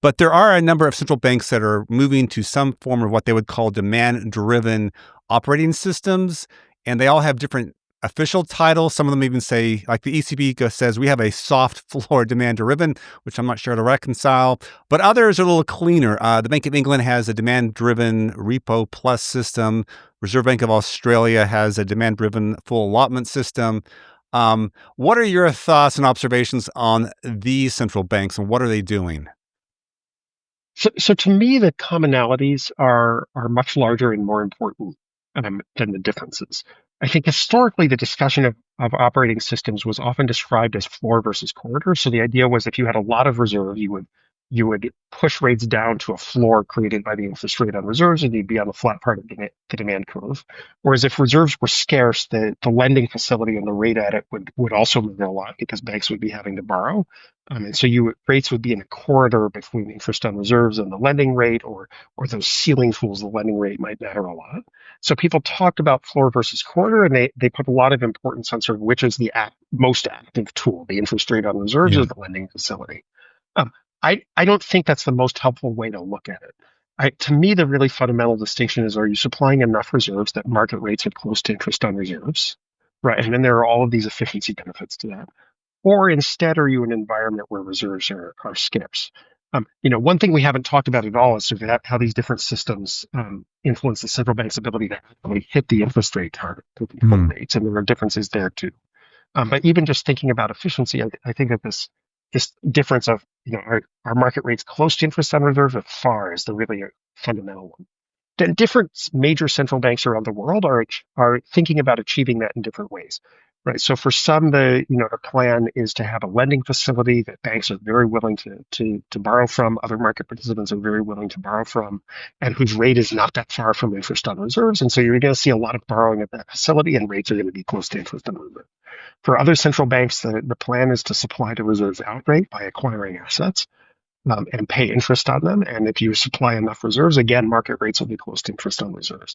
But there are a number of central banks that are moving to some form of what they would call demand-driven operating systems, and they all have different official titles. Some of them even say, like the ECB says, we have a soft floor demand-driven, which I'm not sure to reconcile. But others are a little cleaner. The Bank of England has a demand-driven repo plus system. Reserve Bank of Australia has a demand-driven full allotment system. What are your thoughts and observations on these central banks, and what are they doing? So to me, the commonalities are much larger and more important than the differences. I think historically, the discussion of operating systems was often described as floor versus corridor. So the idea was if you had a lot of reserve, you would push rates down to a floor created by the interest rate on reserves, and you'd be on the flat part of the demand curve. Whereas if reserves were scarce, the lending facility and the rate at it would also move a lot because banks would be having to borrow. And so rates would be in a corridor between interest on reserves and the lending rate, or those ceiling tools, the lending rate might matter a lot. So people talked about floor versus corridor, and they put a lot of importance on sort of which is the most active tool, the interest rate on reserves or Yeah. the lending facility. Um, I don't think that's the most helpful way to look at it. To me, the really fundamental distinction is: are you supplying enough reserves that market rates are close to interest on reserves, right? And then there are all of these efficiency benefits to that. Or instead, are you in an environment where reserves are scarce? One thing we haven't talked about at all is sort of how these different systems influence the central bank's ability to actually hit the interest rate target to control Hmm. rates, and there are differences there too. But even just thinking about efficiency, I think that this difference of are market rates close to interest on reserves or far is the really fundamental one. Then different major central banks around the world are thinking about achieving that in different ways, right? So for some, the plan is to have a lending facility that banks are very willing to borrow from, other market participants are very willing to borrow from, and whose rate is not that far from interest on reserves. And so you're going to see a lot of borrowing at that facility, and rates are going to be close to interest on reserves. For other central banks, the plan is to supply the reserves outright by acquiring assets and pay interest on them. And if you supply enough reserves, again, market rates will be close to interest on reserves.